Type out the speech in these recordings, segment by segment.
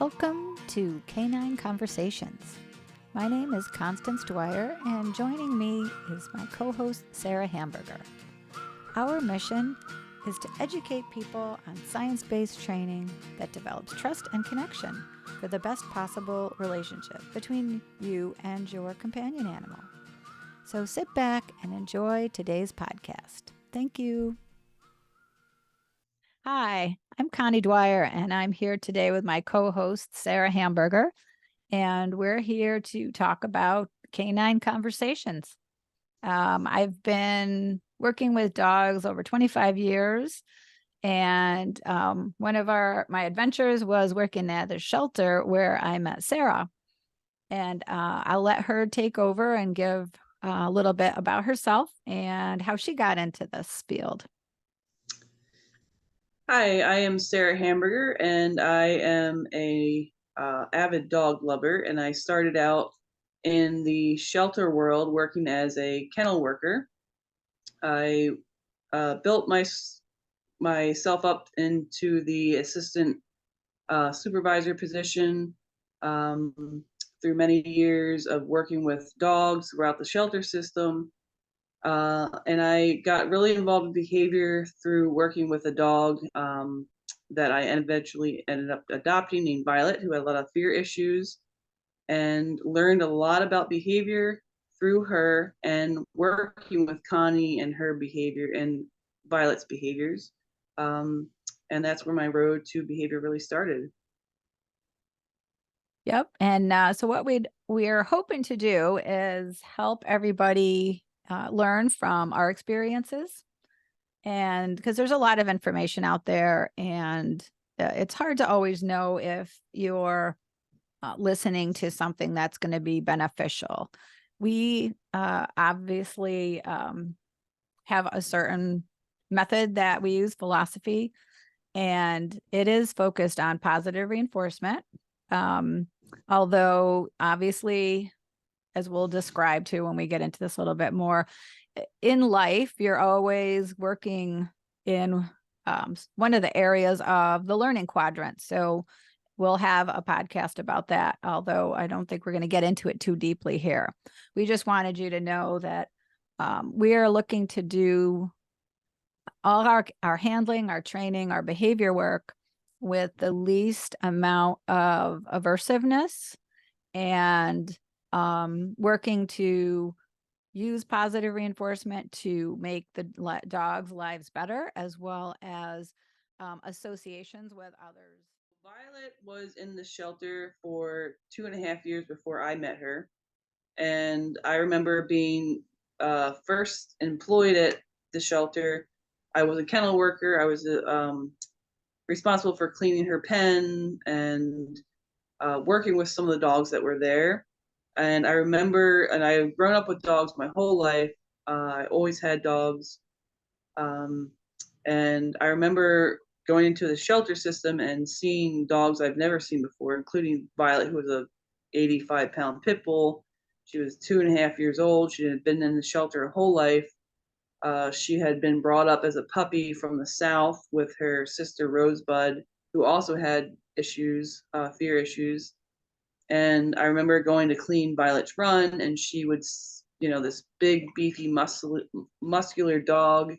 Welcome to Canine Conversations. My name is Constance Dwyer, and joining me is my co-host, Sara Hamburger. Our mission is to educate people on science-based training that develops trust and connection for the best possible relationship between you and your companion animal. So sit back and enjoy today's podcast. Thank you. Hi, I'm Connie Dwyer, and I'm here today with my co-host, Sara Hamburger, and we're here to talk about canine conversations. I've been working with dogs over 25 years, and one of my adventures was working at the shelter where I met Sara. And I'll let her take over and give a little bit about herself and how she got into this field. Hi, I am Sara Hamburger, and I am a avid dog lover. And I started out in the shelter world working as a kennel worker. I built myself up into the assistant supervisor position through many years of working with dogs throughout the shelter system. And I got really involved in behavior through working with a dog that I eventually ended up adopting named Violet, who had a lot of fear issues, and learned a lot about behavior through her and working with Connie and her behavior and Violet's behaviors. And that's where my road to behavior really started. Yep. And so what we're hoping to do is help everybody learn from our experiences, and because there's a lot of information out there, and it's hard to always know if you're listening to something that's going to be beneficial. We obviously have a certain method that we use, philosophy, and it is focused on positive reinforcement. Although obviously, as we'll describe too when we get into this a little bit more, in life, you're always working in one of the areas of the learning quadrant. So we'll have a podcast about that, although I don't think we're going to get into it too deeply here. We just wanted you to know that we are looking to do all our handling, our training, our behavior work with the least amount of aversiveness, and working to use positive reinforcement to make the dogs' lives better, as well as associations with others. Violet was in the shelter for 2.5 years before I met her. And I remember being first employed at the shelter. I was a kennel worker. I was responsible for cleaning her pen and working with some of the dogs that were there. And I remember, and I've grown up with dogs my whole life. I always had dogs. And I remember going into the shelter system and seeing dogs I've never seen before, including Violet, who was a 85-pound pit bull. She was 2.5 years old. She had been in the shelter her whole life. She had been brought up as a puppy from the South with her sister Rosebud, who also had issues, fear issues. And I remember going to clean Violet's run, and she would, this big, beefy, muscular dog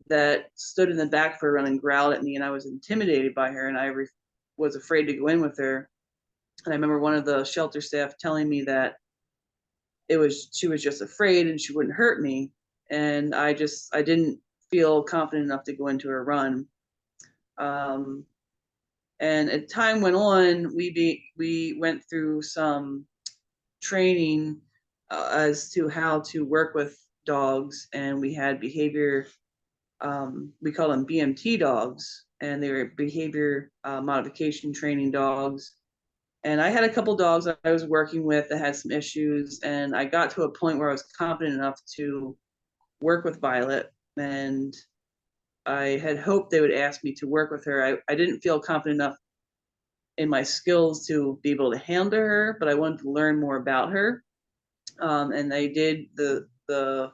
that stood in the back for a run and growled at me, and I was intimidated by her, and I was afraid to go in with her. And I remember one of the shelter staff telling me that she was just afraid and she wouldn't hurt me, and I didn't feel confident enough to go into her run. And as time went on, we went through some training as to how to work with dogs, and we had behavior. We call them BMT dogs, and they were behavior modification training dogs. And I had a couple dogs I was working with that had some issues, and I got to a point where I was confident enough to work with Violet, and I had hoped they would ask me to work with her. I didn't feel confident enough in my skills to be able to handle her, but I wanted to learn more about her. And they did. The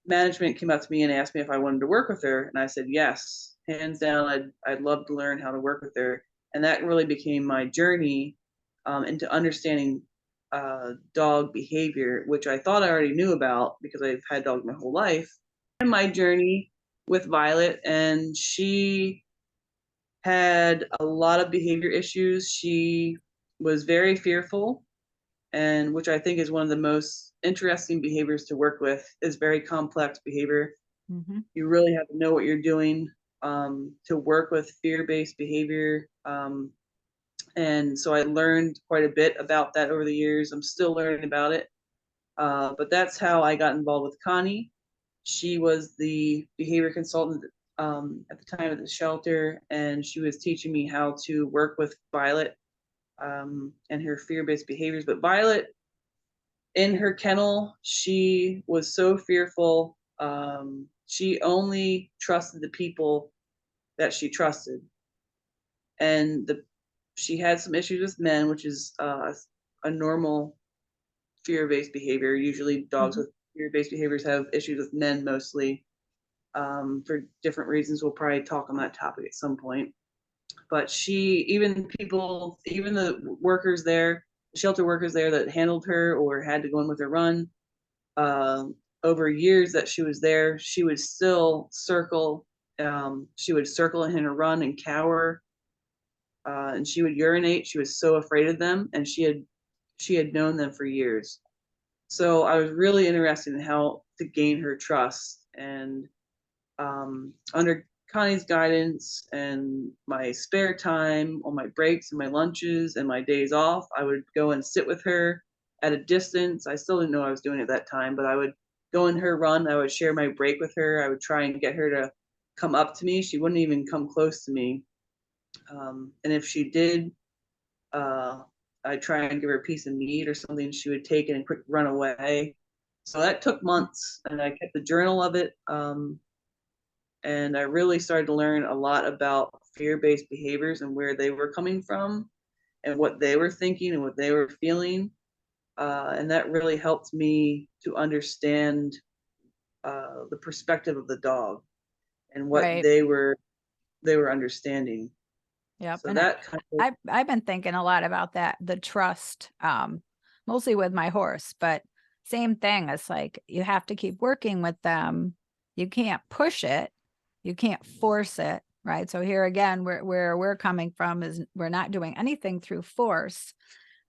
management came up to me and asked me if I wanted to work with her, and I said yes, hands down. I'd love to learn how to work with her. And that really became my journey into understanding dog behavior, which I thought I already knew about because I've had dogs my whole life. And my journey with Violet, and she had a lot of behavior issues. She was very fearful, and which I think is one of the most interesting behaviors to work with, is very complex behavior. Mm-hmm. You really have to know what you're doing to work with fear-based behavior. And so I learned quite a bit about that over the years. I'm still learning about it. But that's how I got involved with Connie. She was the behavior consultant at the time at the shelter, and she was teaching me how to work with Violet and her fear-based behaviors. But Violet, in her kennel, she was so fearful. She only trusted the people that she trusted, and she had some issues with men, which is a normal fear-based behavior. Usually, dogs Mm-hmm. with fear-based behaviors have issues with men mostly for different reasons. We'll probably talk on that topic at some point. But even the workers there, the shelter workers there that handled her or had to go in with her run, uh, over years that she was there, she would still circle. She would circle in her run and cower, and she would urinate. She was so afraid of them, and she had known them for years. So I was really interested in how to gain her trust. And under Connie's guidance and my spare time on my breaks and my lunches and my days off, I would go and sit with her at a distance. I still didn't know what I was doing at that time, but I would go in her run. I would share my break with her. I would try and get her to come up to me. She wouldn't even come close to me. And if she did, uh, I'd try and give her a piece of meat or something. She would take it and quick run away. So that took months, and I kept the journal of it. And I really started to learn a lot about fear-based behaviors and where they were coming from and what they were thinking and what they were feeling. And that really helped me to understand the perspective of the dog and what Right. they were understanding. Yep. So And that kind of I've been thinking a lot about that, the trust, mostly with my horse, but same thing. It's like you have to keep working with them. You can't push it, you can't force it, right? So here again, where we're coming from is we're not doing anything through force.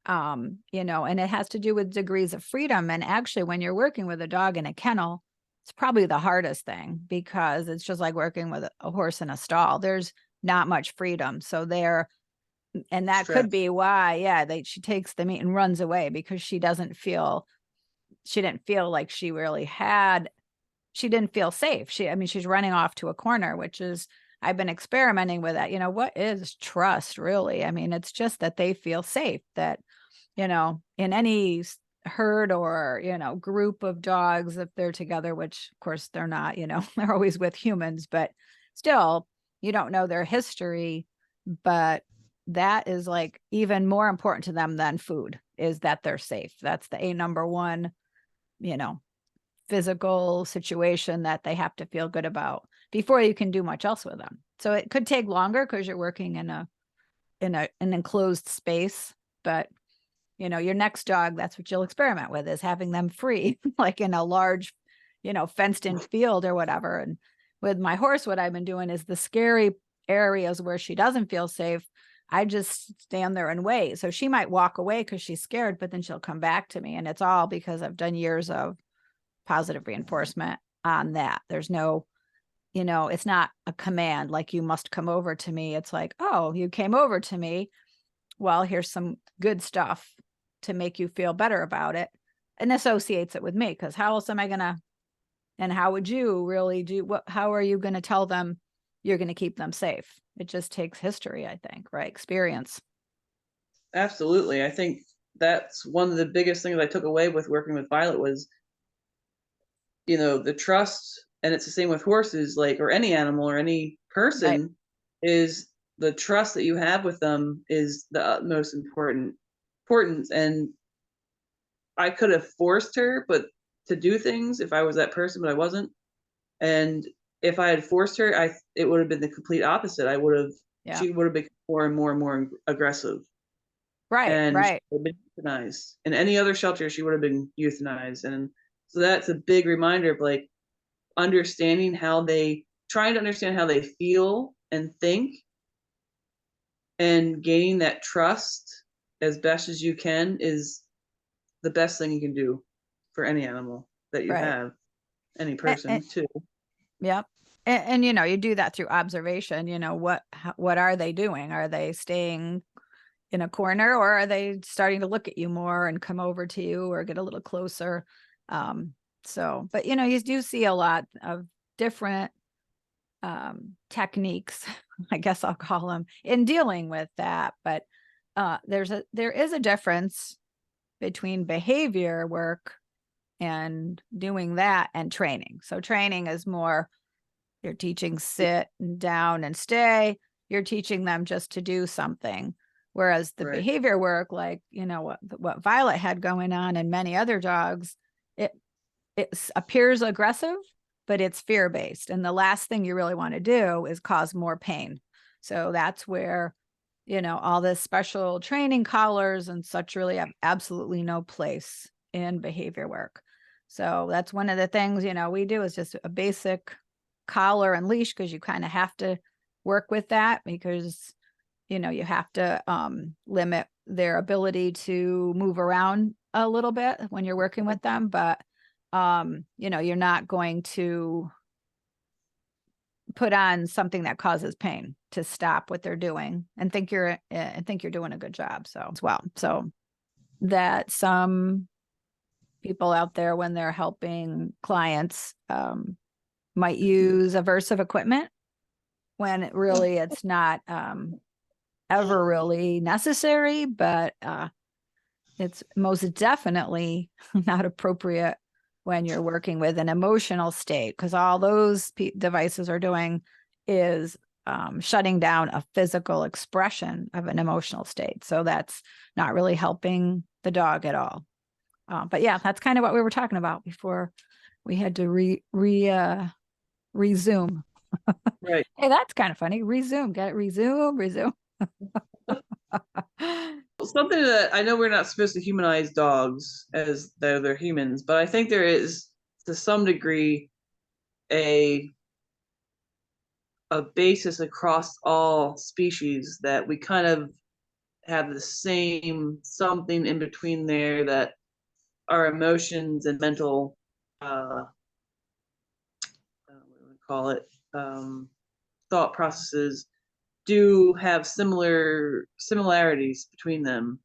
And it has to do with degrees of freedom. And actually, when you're working with a dog in a kennel, it's probably the hardest thing because it's just like working with a horse in a stall. There's not much freedom. So and that could stress. be why, yeah, she takes the meat and runs away because she didn't feel like she didn't feel safe. I mean, she's running off to a corner, which is, I've been experimenting with that. What is trust really? I mean, it's just that they feel safe, that, in any herd or, group of dogs, if they're together, which of course they're not, they're always with humans, but still, you don't know their history. But that is like even more important to them than food, is that they're safe. That's the number one, you know, physical situation that they have to feel good about before you can do much else with them. So it could take longer because you're working in an enclosed space, but your next dog, that's what you'll experiment with, is having them free, like in a large, fenced in field or whatever. And with my horse, what I've been doing is the scary areas where she doesn't feel safe, I just stand there and wait. So she might walk away because she's scared, but then she'll come back to me. And it's all because I've done years of positive reinforcement on that. There's no, it's not a command like you must come over to me. It's like, oh, you came over to me. Well, here's some good stuff to make you feel better about it, and associates it with me. Because how else am I gonna, and how would you really do what? How are you going to tell them you're going to keep them safe? It just takes history, I think, right? Experience. Absolutely. I think that's one of the biggest things I took away with working with Violet was, the trust. And it's the same with horses, like, or any animal or any Right. person, is the trust that you have with them is the utmost importance. And I could have forced her but to do things if I was that person, but I wasn't. And if I had forced her, it would have been the complete opposite. I would have Yeah. she would have become more and more aggressive, Right. and she Right. would have been euthanized. In any other shelter, she would have been euthanized. And so that's a big reminder of like understanding how they, trying to understand how they feel and think, and gaining that trust as best as you can is the best thing you can do for any animal that you Right. have, any And, person too. yep. And you know, you do that through observation. You know, what are they doing? Are they staying in a corner, or are they starting to look at you more and come over to you or get a little closer? Um, so, but you know, you do see a lot of different techniques, I guess I'll call them, in dealing with that. But there is a difference between behavior work and doing that and training. So training is more, you're teaching sit and down and stay. You're teaching them just to do something. Whereas the Right. behavior work, like, you know, what Violet had going on and many other dogs, it appears aggressive, but it's fear-based. And the last thing you really want to do is cause more pain. So that's where, you know, all this special training collars and such really have absolutely no place in behavior work. So that's one of the things, you know, we do is just a basic collar and leash, because you kind of have to work with that, because you know, you have to limit their ability to move around a little bit when you're working with them. But you know, you're not going to put on something that causes pain to stop what they're doing and think you're doing a good job. So as well, so that some people out there, when they're helping clients, might use aversive equipment when really it's not ever really necessary, but it's most definitely not appropriate when you're working with an emotional state, because all those devices are doing is shutting down a physical expression of an emotional state. So that's not really helping the dog at all. But yeah, that's kind of what we were talking about before we had to resume. Right. Hey, that's kind of funny. Resume, get it? Resume. Something that I know, we're not supposed to humanize dogs as though they're humans, but I think there is to some degree a a basis across all species that we kind of have the same something in between there, that our emotions and mental what do we call it, thought processes do have similarities between them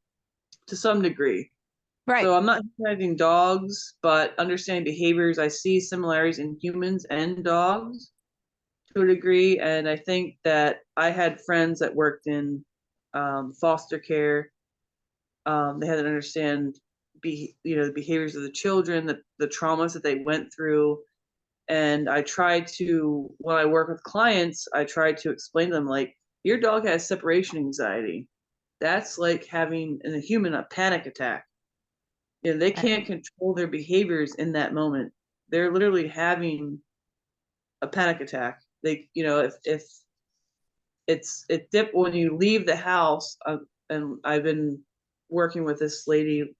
to some degree. Right. So I'm not humanizing dogs, but understanding behaviors, I see similarities in humans and dogs to a degree. And I think that I had friends that worked in foster care. They had to understand, the behaviors of the children, the traumas that they went through. And I try to, when I work with clients, I try to explain to them, like, your dog has separation anxiety. That's like having in a human a panic attack. They Right. can't control their behaviors in that moment. They're literally having a panic attack. They, if it's dip when you leave the house. And I've been working with this lady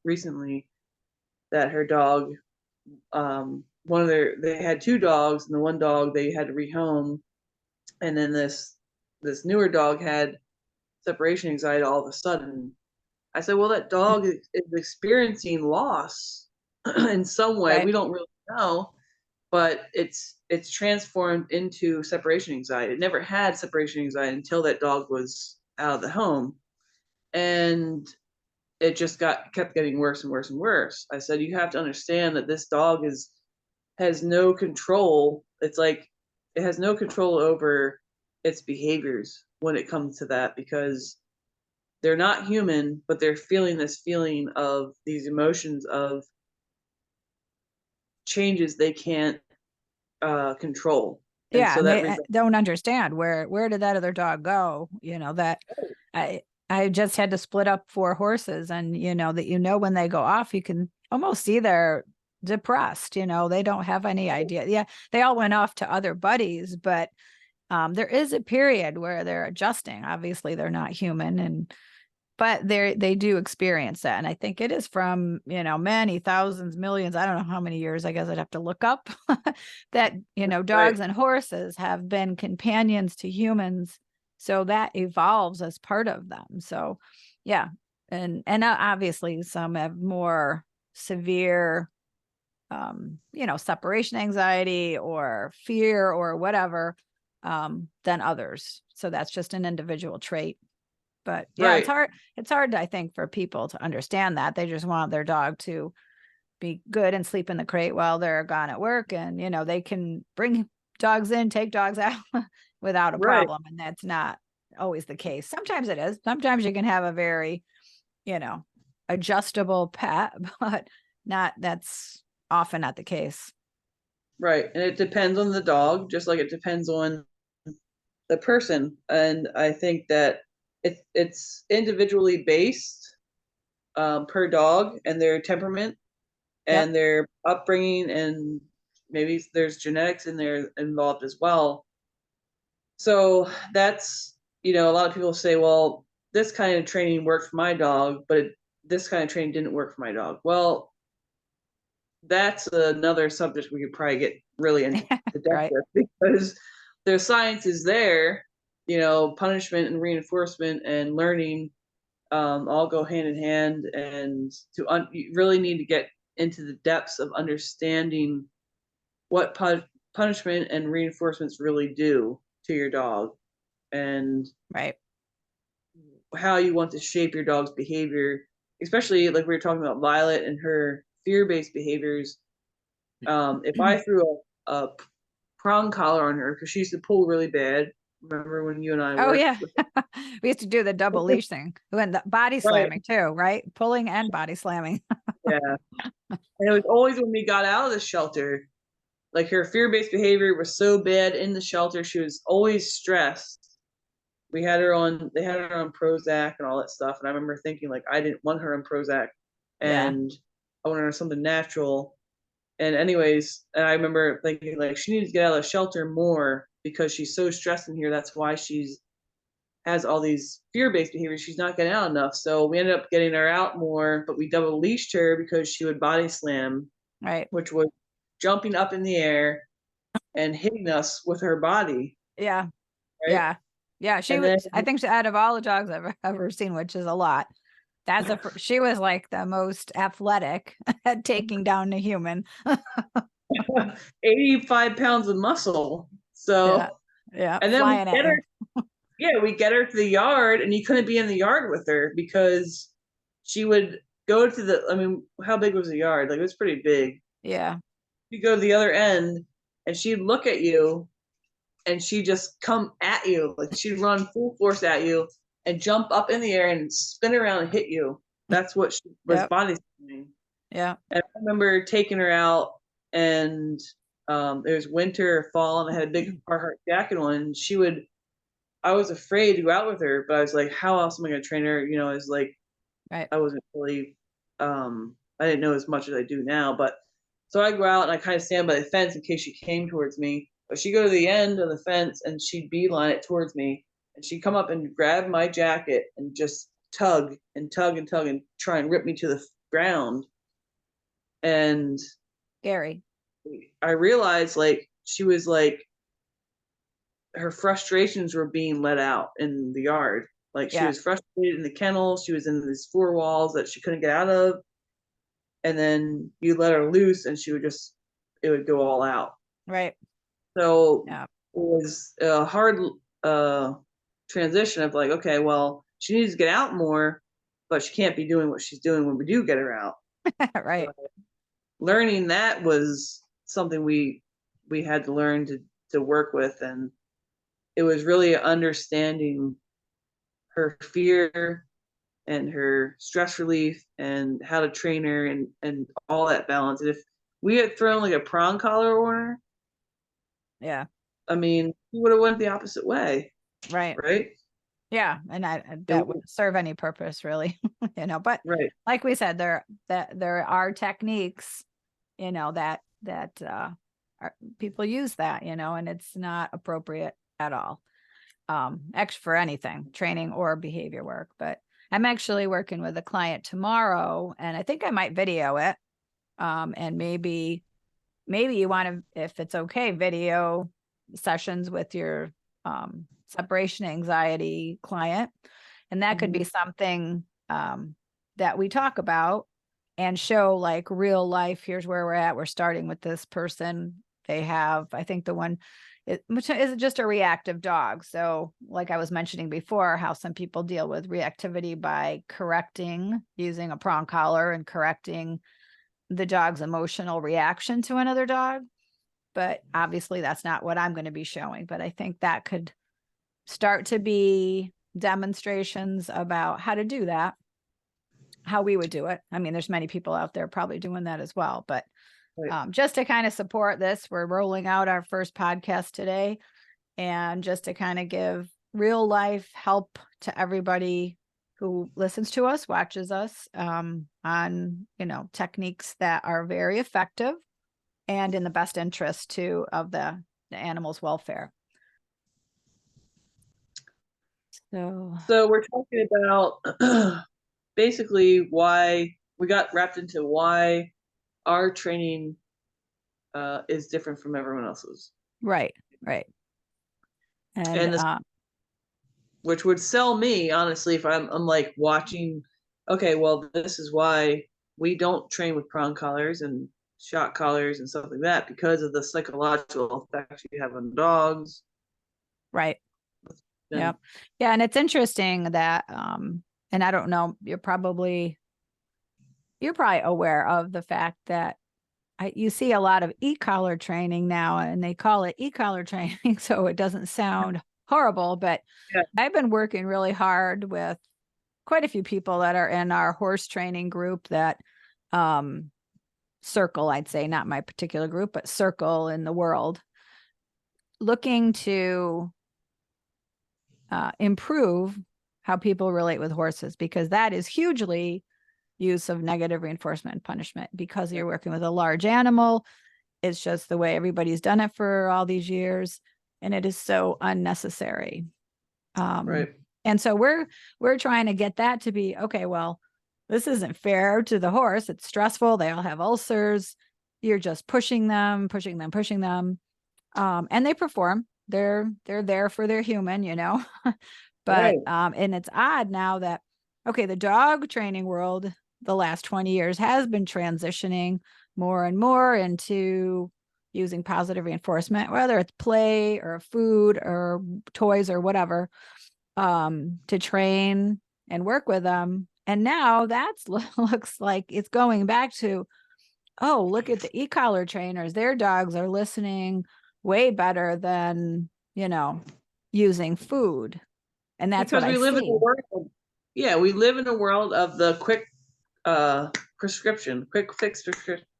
recently, that her dog, they had two dogs, and the one dog they had to rehome, and then this newer dog had separation anxiety all of a sudden. I said, well, that dog is experiencing loss in some way. We Right. don't really know, but it's transformed into separation anxiety. It never had separation anxiety until that dog was out of the home, and it just kept getting worse and worse and worse. I said, you have to understand that this dog has no control. It's like it has no control over its behaviors when it comes to that, because they're not human, but they're feeling this feeling of these emotions of changes they can't control. And Yeah, so and that they results. don't understand where did that other dog go? You know, that I just had to split up 4 horses, and you know that, you know, when they go off, you can almost see they're depressed. You know, they don't have any idea. Yeah, they all went off to other buddies, but There is a period where they're adjusting. Obviously, they're not human, but they do experience that. And I think it is from, many thousands, millions, I don't know how many years, I guess I'd have to look up that, Right. dogs and horses have been companions to humans. So that evolves as part of them. So yeah. And obviously some have more severe, separation anxiety or fear or whatever, than others. So that's just an individual trait. But yeah, Right. it's hard, I think, for people to understand that. They just want their dog to be good and sleep in the crate while they're gone at work. And, they can bring dogs in, take dogs out without a Right. problem. And that's not always the case. Sometimes it is. Sometimes you can have a very, adjustable pet, but that's often not the case. Right. And it depends on the dog, just like it depends on the person. And I think that it's individually based, per dog and their temperament Yep. and their upbringing, and maybe there's genetics in there involved as well. So that's, a lot of people say, well, this kind of training worked for my dog, but this kind of training didn't work for my dog. Well, that's another subject we could probably get really into depth Right. with, because their science is there. Punishment and reinforcement and learning, all go hand in hand, and you really need to get into the depths of understanding what punishment and reinforcements really do to your dog, and Right. how you want to shape your dog's behavior, especially like we were talking about Violet and her fear-based behaviors. If I threw a prong collar on her because she used to pull really bad. Remember when you and I Oh worked yeah. with We used to do the double leash thing. When the body right? slamming too, right? Pulling and body slamming. Yeah, and it was always when we got out of the shelter, like her fear-based behavior was so bad in the shelter. She was always stressed. They had her on Prozac and all that stuff. And I remember thinking, like, I didn't want her on Prozac, Yeah. and I wanted her something natural. And anyways, and I remember thinking, like, she needs to get out of the shelter more because she's so stressed in here. That's why she's has all these fear-based behaviors. She's not getting out enough. So we ended up getting her out more, but we double leashed her because she would body slam, Right. which was jumping up in the air and hitting us with her body, Yeah. right? Yeah. Yeah. She And was, then I think, out of all the dogs I've ever seen, which is a lot, she was like the most athletic at taking down a human. 85 pounds of muscle. Yeah. So, Yeah. and then we Flying at get you. her, yeah, we get her to the yard, and you couldn't be in the yard with her because she would go to I mean, how big was the yard? Like, it was pretty big. Yeah. You go to the other end, and she'd look at you, and she'd just come at you. Like, she'd run full force at you and jump up in the air and spin around and hit you. That's what she was Yep. body slamming. Yeah. And I remember taking her out, and it was winter or fall, and I had a big Carhartt jacket on. And I was afraid to go out with her, but I was like, how else am I going to train her? It's like Right. I wasn't really, I didn't know as much as I do now. But so I go out and I kind of stand by the fence in case she came towards me. But she'd go to the end of the fence and she'd beeline it towards me. And she'd come up and grab my jacket and just tug and tug and tug and try and rip me to the ground. And Scary. I realized, like, she was like, her frustrations were being let out in the yard. Like, she Yeah. was frustrated in the kennel. She was in these four walls that she couldn't get out of. And then you let her loose and it would go all out. Right. So Yeah. it was a hard uh, transition of, like, okay, well, she needs to get out more, but she can't be doing what she's doing when we do get her out. So Right. learning that was something we had to learn to work with, and it was really understanding her fear and her stress relief and how to train her, and all that balance. And if we had thrown like a prong collar on her, Yeah. I mean, we would have went the opposite way, Right. right? Yeah. And that wouldn't serve any purpose really, but Right. like we said, there are techniques, that people use that, and it's not appropriate at all. Actually for anything, training or behavior work. But I'm actually working with a client tomorrow, and I think I might video it. And maybe you want to, if it's okay, video sessions with your separation anxiety client. And that could be something that we talk about and show like real life. Here's where we're at. We're starting with this person. They have, I think the one which is just a reactive dog. So like I was mentioning before, how some people deal with reactivity by correcting, using a prong collar and correcting the dog's emotional reaction to another dog. But obviously that's not what I'm going to be showing. But I think that could start to be demonstrations about how to do that, how we would do it. I mean, there's many people out there probably doing that as well, but just to kind of support this, we're rolling out our first podcast today, and just to kind of give real life help to everybody who listens to us, watches us, on, techniques that are very effective and in the best interest too of the animal's welfare. So we're talking about basically why we got wrapped into why our training is different from everyone else's. Right. And which would sell me, honestly, if I'm like watching, okay, well, this is why we don't train with prong collars and shock collars and stuff like that, because of the psychological effects you have on dogs. Right. Yeah. And it's interesting that, and I don't know, you're probably aware of the fact that you see a lot of e-collar training now, and they call it e-collar training. So it doesn't sound horrible, but I've been working really hard with quite a few people that are in our horse training group that, circle, I'd say, not my particular group, but circle in the world, looking to improve how people relate with horses, because that is hugely use of negative reinforcement and punishment, because you're working with a large animal. It's just the way everybody's done it for all these years, and it is so unnecessary. Right. And so we're trying to get that to be, okay, well, this isn't fair to the horse. It's stressful. They all have ulcers. You're just pushing them. And they perform. They're there for their human, but, and it's odd now that, okay, the dog training world, the last 20 years has been transitioning more and more into using positive reinforcement, whether it's play or food or toys or whatever, to train and work with them. And now that's looks like it's going back to, oh, look at the e-collar trainers. Their dogs are listening way better than, using food. And that's because what we live in a world. Yeah, we live in a world of the quick quick fix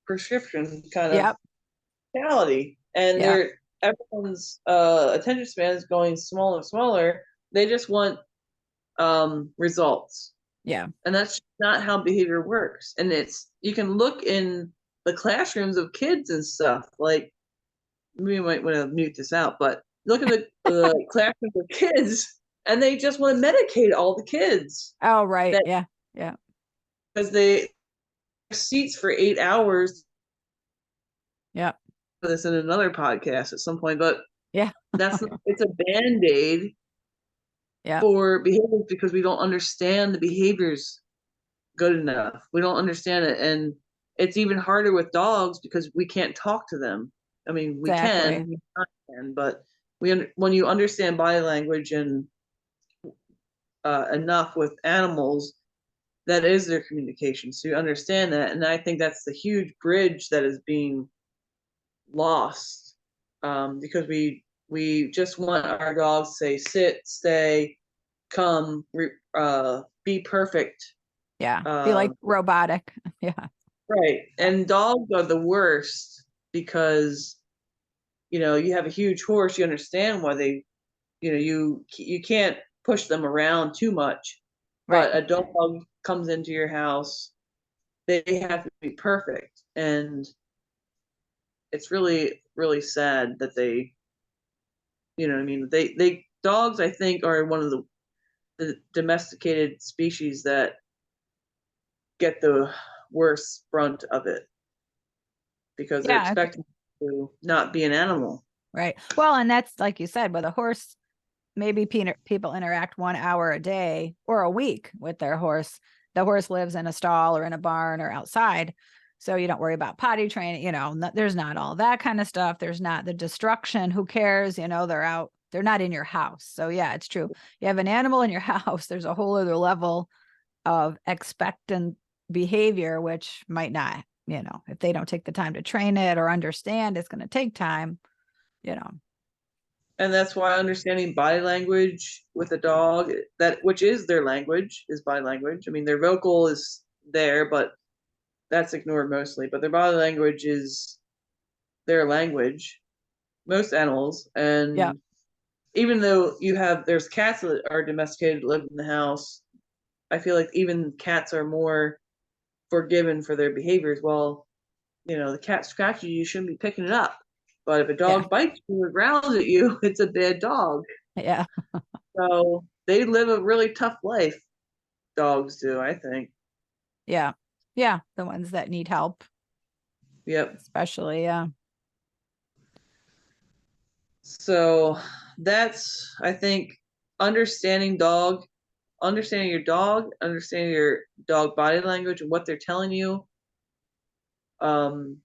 prescription kind of mentality, and everyone's attention span is going smaller and smaller. They just want results. Yeah. And that's not how behavior works. And you can look in the classrooms of kids and stuff. Like, we might want to mute this out, but look at the classrooms of kids, and they just want to medicate all the kids. Oh, right. Yeah. Because they seats for 8 hours. Yeah. This in another podcast at some point, but that's it's a band-aid for behaviors, because we don't understand the behaviors good enough. We don't understand it, and it's even harder with dogs because we can't talk to them. I mean, we can, but when you understand body language and enough with animals, that is their communication. So you understand that, and I think that's the huge bridge that is being lost, because we just want our dogs to say sit, stay, come, be perfect. Yeah, be like robotic. Yeah. Right. And dogs are the worst, because you have a huge horse, you understand why they, you can't push them around too much. But a dog comes into your house, they have to be perfect, and it's really, really sad that they You know what I mean? They dogs, I think, are one of the domesticated species that get the worst brunt of it because they're Yeah. expected to not be an animal. Right. Well, and that's like you said, with a horse, maybe people interact 1 hour a day or a week with their horse. The horse lives in a stall or in a barn or outside. So you don't worry about potty training, there's not all that kind of stuff. There's not the destruction. Who cares? They're out, they're not in your house. So yeah, it's true. You have an animal in your house, there's a whole other level of expectant behavior, which might not, if they don't take the time to train it or understand it's going to take time, you know. And that's why understanding body language with a dog, that which is their language, is body language. I mean, their vocal is there, but that's ignored mostly. But their body language is their language. Most animals, Yeah. and even though there's cats that are domesticated, live in the house, I feel like even cats are more forgiven for their behaviors. Well, the cat scratches you, you shouldn't be picking it up. But if a Yeah. dog bites you or growls at you, it's a bad dog. Yeah. So they live a really tough life. Dogs do, I think. Yeah. Yeah. The ones that need help, Yep. especially. Yeah. So that's, I think, understanding understanding your dog body language and what they're telling you, um,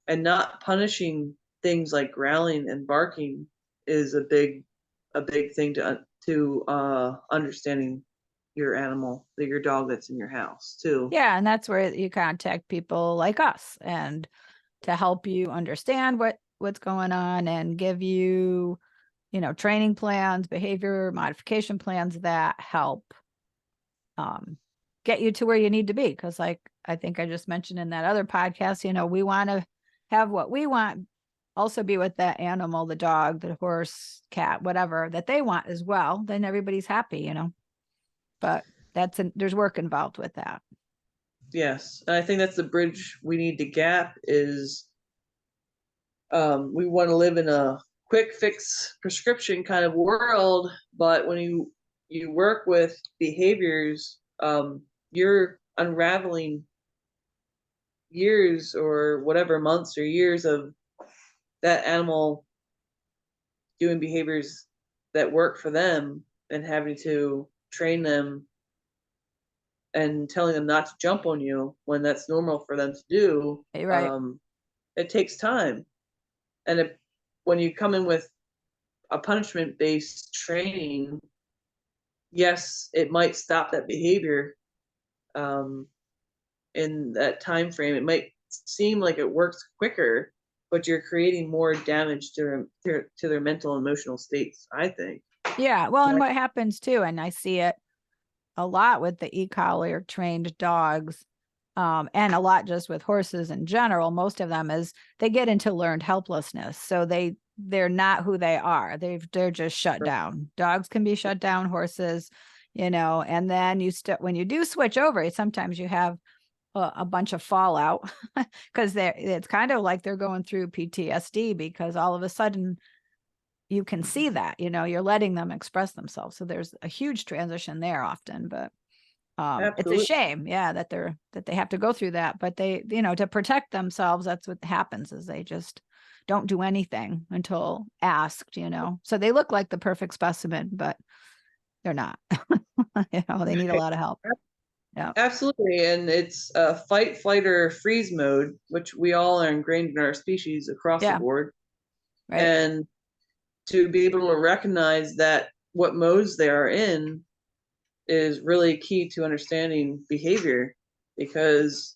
and not punishing things like growling and barking is a big thing to understanding your animal, your dog that's in your house too. Yeah. And that's where you contact people like us and to help you understand what's going on and give you, training plans, behavior modification plans that help um, get you to where you need to be. Because, like I think I just mentioned in that other podcast, we want to have what we want, also be with that animal, the dog, the horse, cat, whatever that they want as well. Then everybody's happy. But there's work involved with that. Yes, and I think that's the bridge we need to gap is, we want to live in a quick fix prescription kind of world, but when you work with behaviors, you're unraveling years or whatever, months or years of that animal doing behaviors that work for them and having to train them and telling them not to jump on you when that's normal for them to do. Right. It takes time, and when you come in with a punishment based training, yes, it might stop that behavior, um, in that time frame. It might seem like it works quicker, but you're creating more damage to their mental and emotional states, I think. Yeah. Well, and what happens too, and I see it a lot with the e-collar trained dogs, and a lot just with horses in general. Most of them is they get into learned helplessness, so they're not who they are. They're just shut down. Dogs can be shut down, horses, and then when you do switch over, sometimes you have a bunch of fallout because it's kind of like they're going through PTSD because all of a sudden you can see that, you're letting them express themselves. So there's a huge transition there often, but it's a Absolutely. shame, yeah, that they have to go through that, but they, to protect themselves, that's what happens is they just don't do anything until asked, so they look like the perfect specimen, but they're not. They need a lot of help. Yeah. Absolutely. And it's a fight, flight, or freeze mode, which we all are ingrained in our species across the Yeah. board. Right. And to be able to recognize that what modes they are in is really key to understanding behavior, because,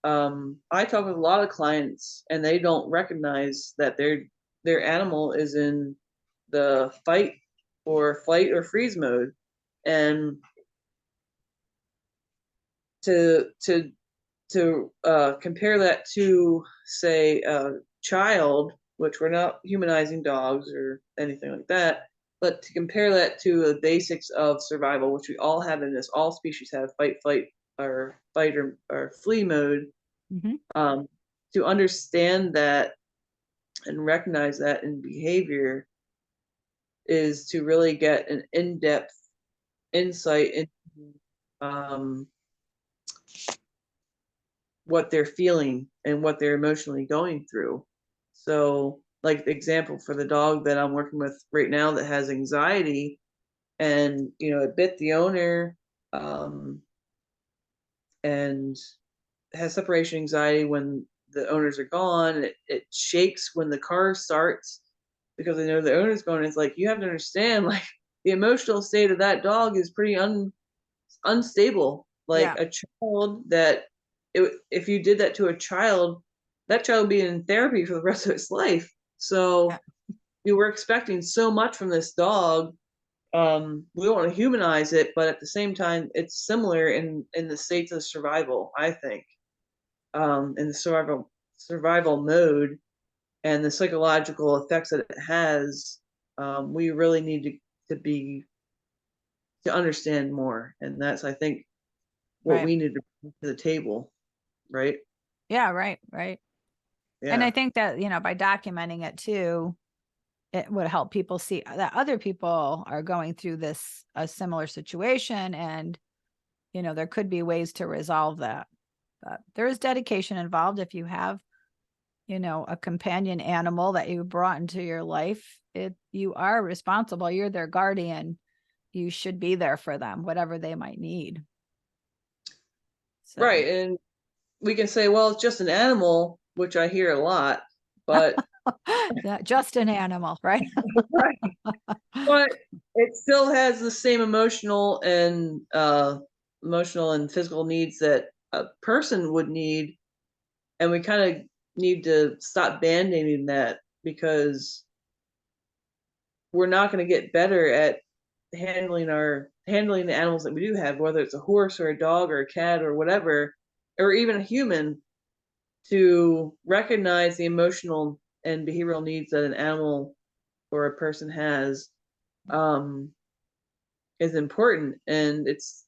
I talk with a lot of clients and they don't recognize that their animal is in the fight or flight or freeze mode. And to compare that to, say, a child, which we're not humanizing dogs or anything like that, but to compare that to the basics of survival, which we all have in this, all species have fight, flight, or or flee mode. Mm-hmm. To understand that and recognize that in behavior, is to really get an in-depth insight into um, what they're feeling and what they're emotionally going through. So, like the example for the dog that I'm working with right now that has anxiety, and it bit the owner, and has separation anxiety when the owners are gone. It shakes when the car starts because they know the owner's gone. It's like, you have to understand, like, the emotional state of that dog is pretty unstable. Like Yeah. a child that, if you did that to a child, that child would be in therapy for the rest of its life. So Yeah. you were expecting so much from this dog. We don't want to humanize it, but at the same time, it's similar in the states of survival, I think, in the survival mode and the psychological effects that it has. We really need to understand more, and that's, I think, what Right. we need to bring to the table, right? Yeah. Right. Right. And I Yeah, think that, by documenting it too, it would help people see that other people are going through a similar situation, and, there could be ways to resolve that. But there is dedication involved. If you have, a companion animal that you brought into your life, you are responsible. You're their guardian. You should be there for them, whatever they might need. So, right. And we can say, well, it's just an animal, which I hear a lot, but yeah, just an animal, right? right. But it still has the same emotional and physical needs that a person would need, and we kind of need to stop band-aiding that, because we're not going to get better at handling the animals that we do have, whether it's a horse or a dog or a cat or whatever, or even a human, to recognize the emotional and behavioral needs that an animal or a person has, um, is important. And it's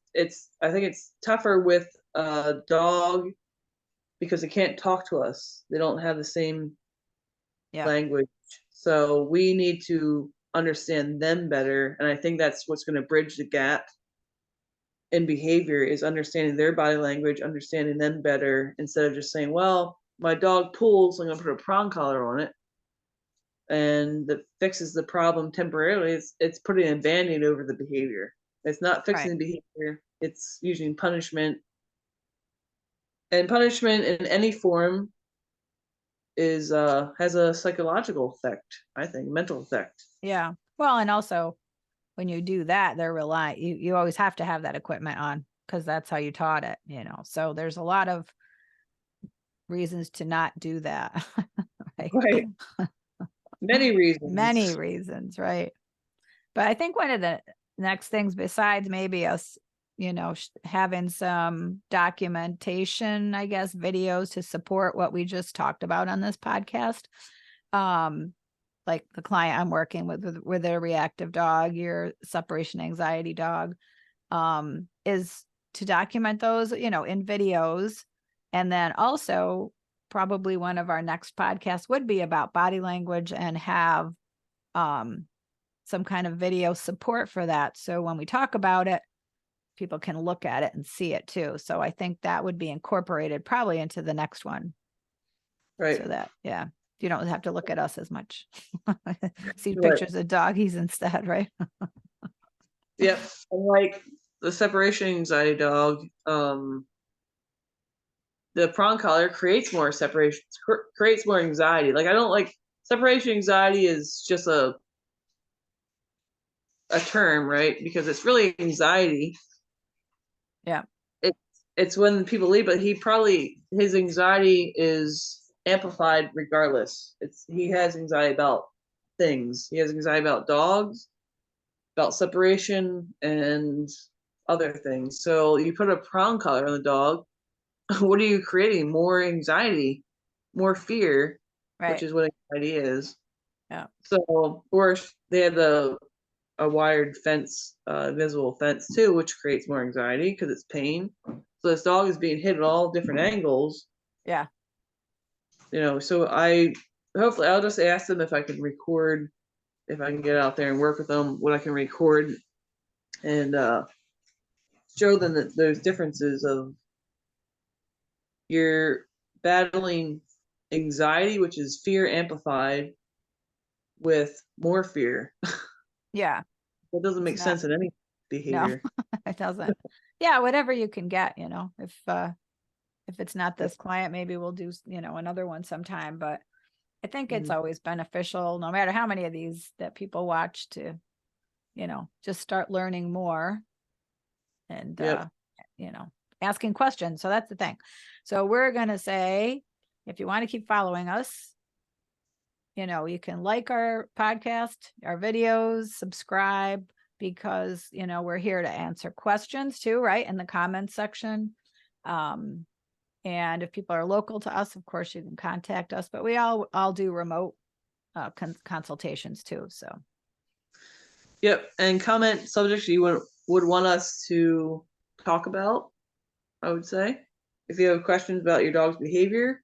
I think it's tougher with a dog because they can't talk to us. They don't have the same Yeah. language. So we need to understand them better. And I think that's what's going to bridge the gap in behavior, is understanding their body language, understanding them better, instead of just saying, well, my dog pulls, so I'm going to put a prong collar on it. And that fixes the problem temporarily. It's putting a band-aid over the behavior. It's not Right. fixing the behavior. It's using punishment. And punishment in any form is has a psychological effect, I think, mental effect. Yeah. Well, and also when you do that, you always have to have that equipment on because that's how you taught it, So there's a lot of reasons to not do that. Right. Right. Many Many reasons. reasons, right? But I think one of the next things, besides maybe us, having some documentation, I guess, videos to support what we just talked about on this podcast. Um, like the client I'm working with a reactive dog, your separation anxiety dog, is to document those, in videos. And then also probably one of our next podcasts would be about body language, and have um some kind of video support for that. So when we talk about it, people can look at it and see it too. So I think that would be incorporated probably into the next one. So Right. that, yeah, you don't have to look at us as much. See Right. pictures of doggies instead, right? Yep. And like the separation anxiety dog, the prong collar creates more separation, creates more anxiety. Like, I don't like, separation anxiety is just a term, right? Because it's really anxiety. Yeah. It's it's when people leave, but his anxiety is amplified regardless. He has anxiety about things. He has anxiety about dogs, about separation, and other things. So you put a prong collar on the dog, what are you creating? More anxiety, more fear, which Right. is what anxiety is. Yeah. So, or if they have a wired fence, visible fence too, which creates more anxiety because it's pain. So this dog is being hit at all different angles. Yeah. So hopefully I'll just ask them if I can record if I can get out there and work with them, what I can record and show them that there's differences of you're battling anxiety, which is fear amplified with more fear. Yeah. That doesn't It's make not, sense in any no, behavior. it doesn't. Yeah. Whatever you can get, if it's not this client, maybe we'll do, another one sometime, but I think it's Mhm. always beneficial, no matter how many of these that people watch, to, just start learning more and, Yep. asking questions. So that's the thing. So we're going to say, if you want to keep following us, you can like our podcast, our videos, subscribe, because, we're here to answer questions too, right? In the comments section. And if people are local to us, of course, you can contact us, but we all do remote consultations too. So, Yep. And comment subjects you would want us to talk about, I would say. If you have questions about your dog's behavior,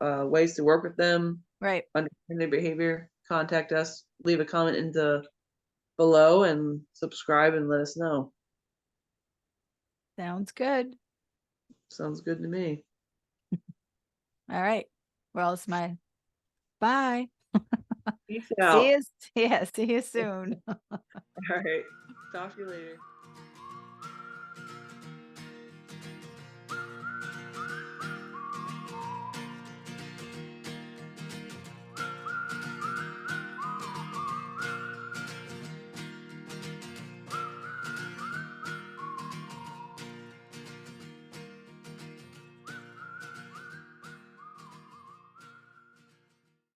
ways to work with them, right. understand their behavior, contact us, leave a comment in the below and subscribe and let us know. Sounds good. Sounds good to me. All right. Well, it's my bye. Peace See out. you. Yeah. See you soon. All right. Talk to you later.